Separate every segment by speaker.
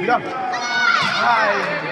Speaker 1: Mira. Ay.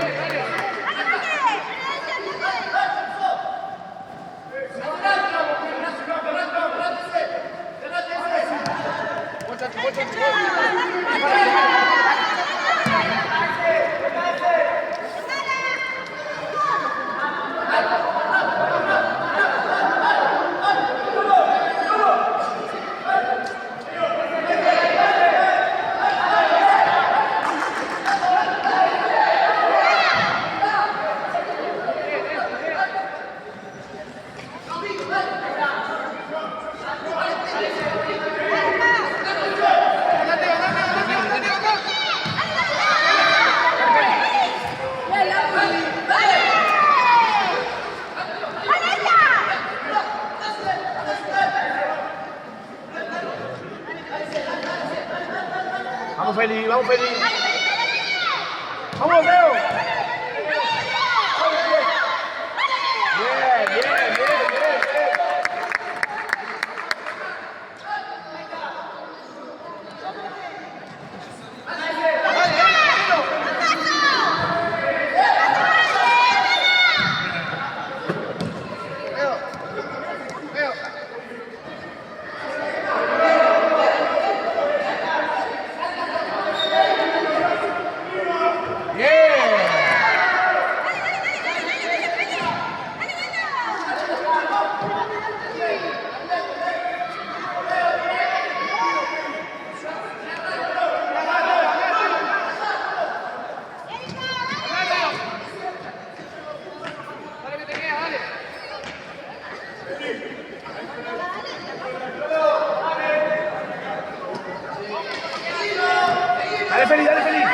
Speaker 1: Vamos, Feli, vamos, Feli. Vamos, Leo. Bien, bien, bien, bien, bien. Dale, Feli, dale, Feli.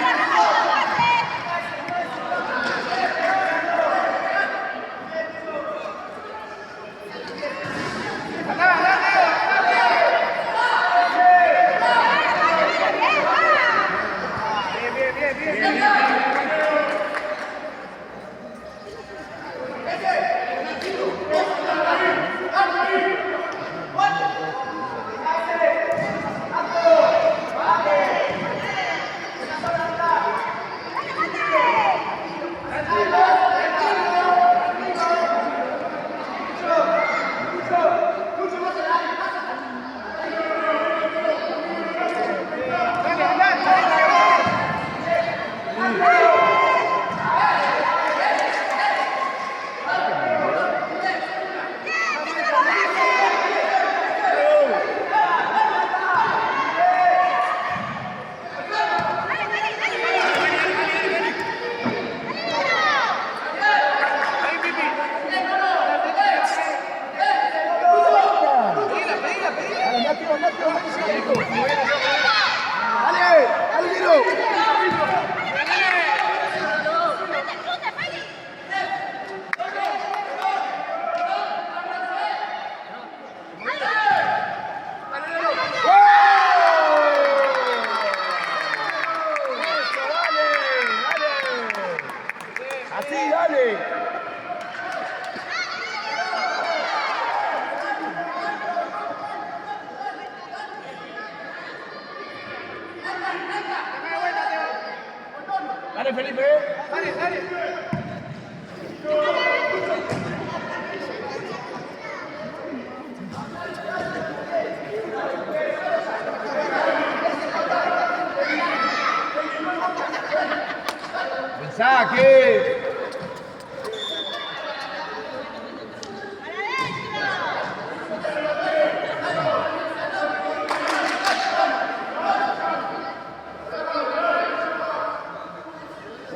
Speaker 1: Así, dale. Dale, Felipe. Dale, dale. Saque.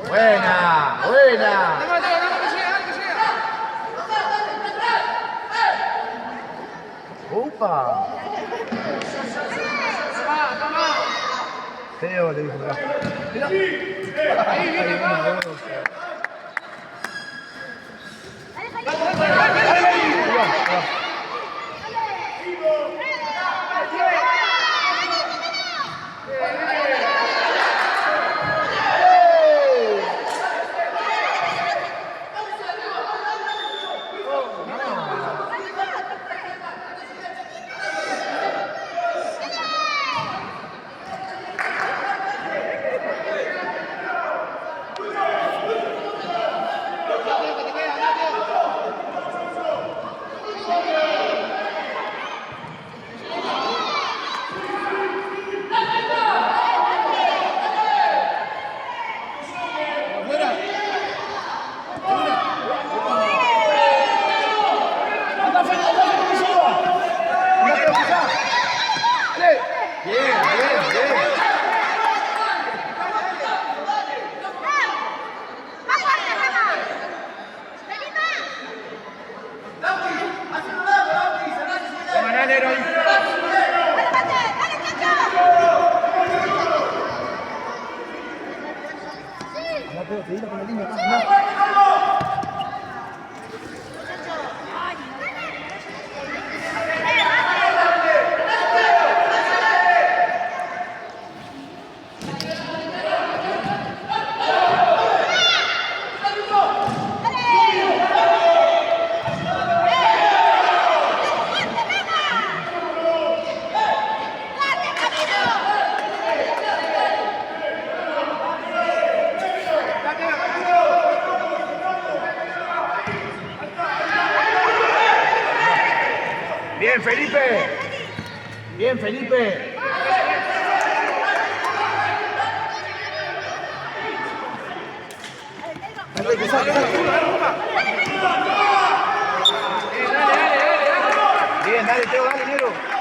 Speaker 1: Buena, buena. Upa. Teo le dijo. Mira. Ahí viene.
Speaker 2: Seguila con la línea acá. No.
Speaker 1: Bien, Felipe. Bien, Felipe.
Speaker 2: Dale, que salga.
Speaker 1: Bien, dale, Teo, dale, Nero.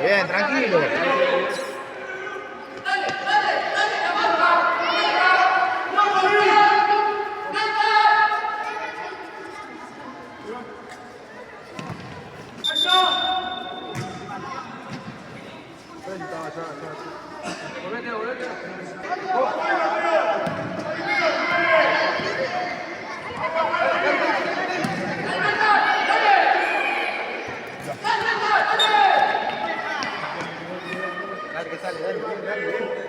Speaker 1: Bien, tranquilo.
Speaker 2: Dale, que sale, dale, dale.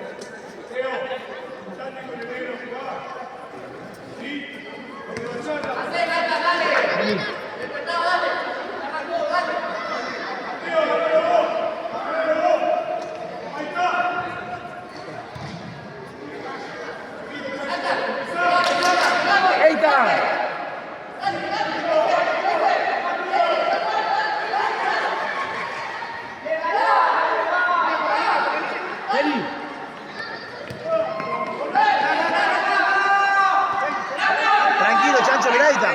Speaker 2: Tranquilo, Chancho, mirá ahí está.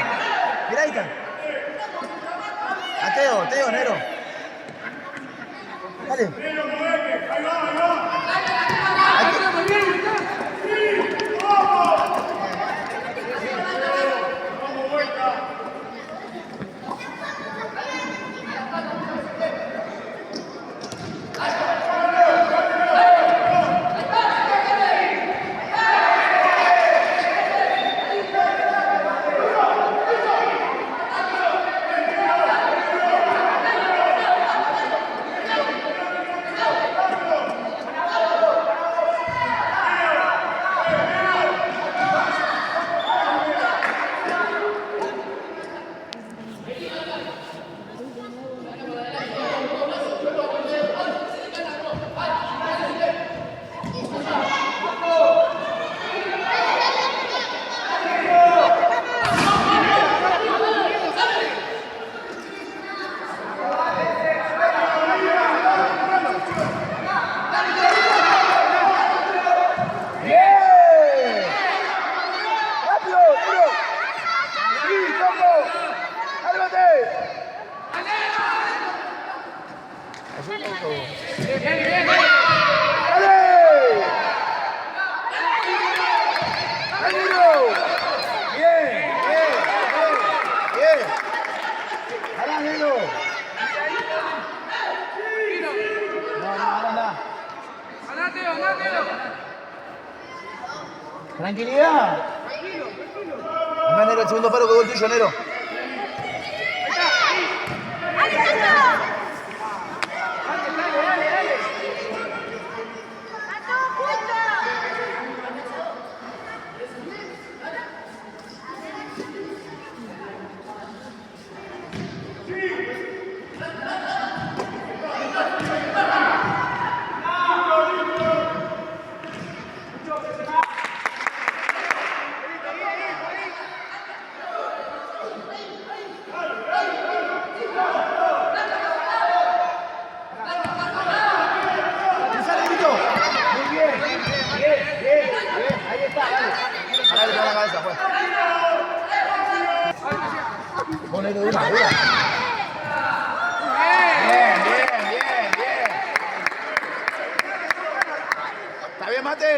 Speaker 2: Mirá ahí está. A Teo, Nero. Dale. Tranquilidad. Anda, Nero, el segundo paro que gol tuyo, Nero. Ponelo de una vez.
Speaker 1: Bien, bien, bien, bien. ¿Está bien, Mate?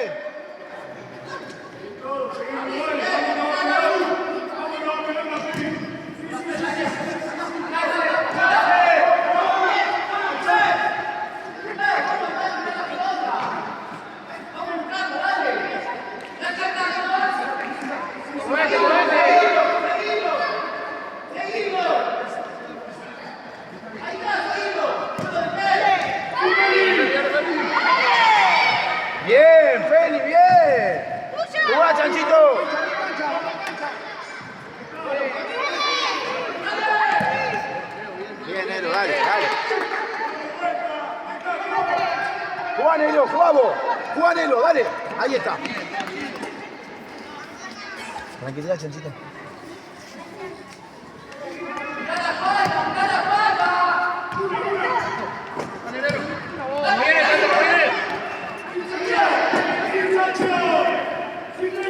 Speaker 1: Bien, Feli, bien. Jugá, Chanchito. Bien, Nero, dale, dale. Jugá, Nero, jugá vos. Jugá, Nero, dale. Ahí está.
Speaker 2: Tranquilidad, Chanchito.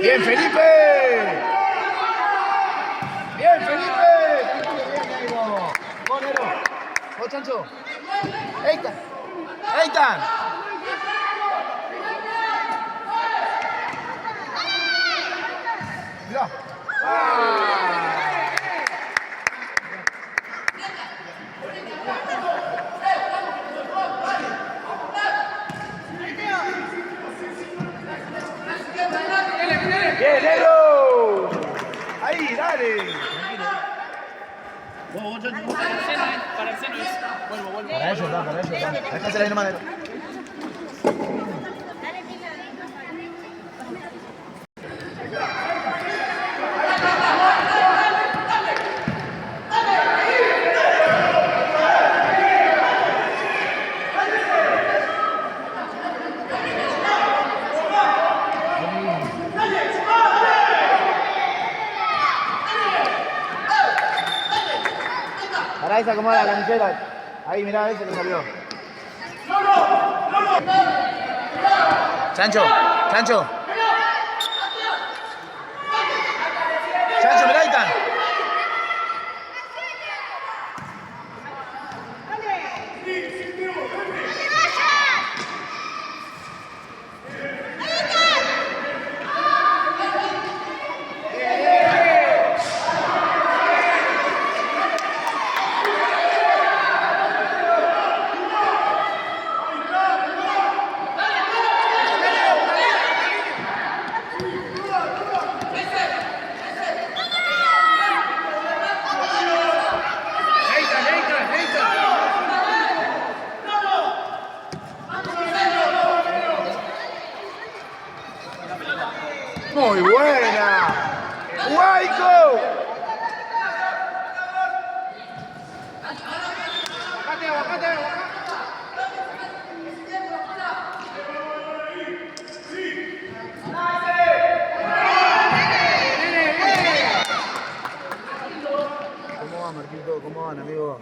Speaker 1: Bien, Felipe. Bien, Felipe.
Speaker 2: Bien, Nero. Vos, Nero. Vos, Chancho.
Speaker 1: Eitan. Eitan. Mirá. Bien, Nero. Ahí, dale.
Speaker 3: Para el seno es. Vuelvo.
Speaker 2: Para ellos está, para ellos está. Déjasela ahí nomás, Nero. Pará, esa acomoda la camiseta. Ahí, mirá, ese que salió. Chancho, Chancho. Chancho, mirá, ahí están. Muy buena. Guayco. ¿Cómo va, Marquito? ¿Cómo van, amigo?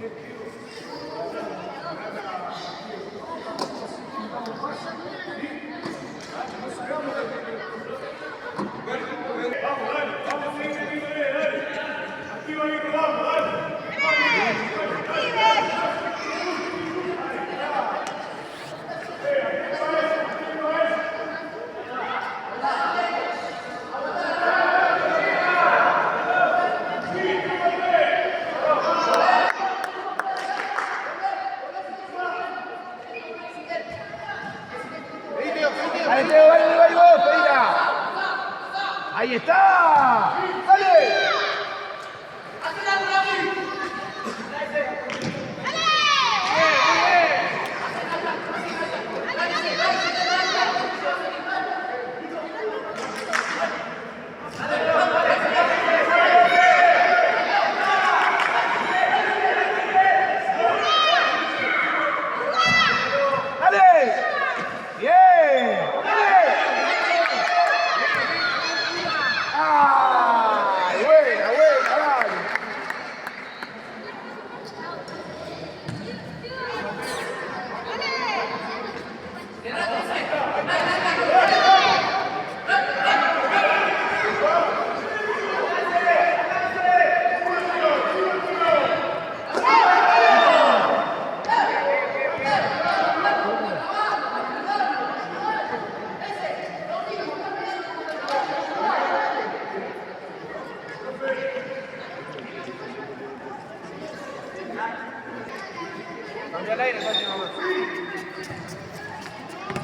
Speaker 2: Dale, vos, Pereira. Ahí está. Dale.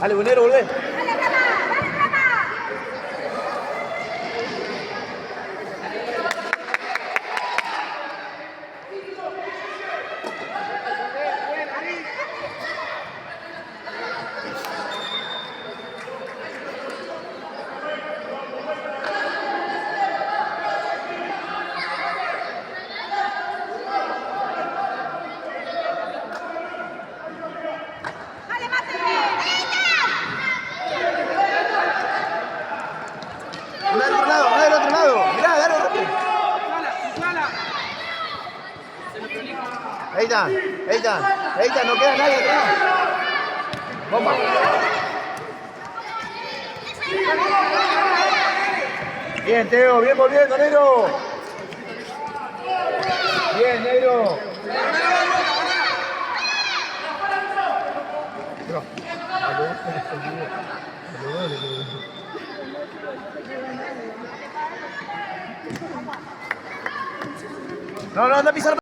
Speaker 2: Dale, Bunero, volvé. Anda del otro lado, anda del otro lado. Mirá, dale rápido. Ahí está, no queda nadie atrás. Bomba. Bien, Teo, bien volviendo, negro. Bien, negro. No, anda a pisar.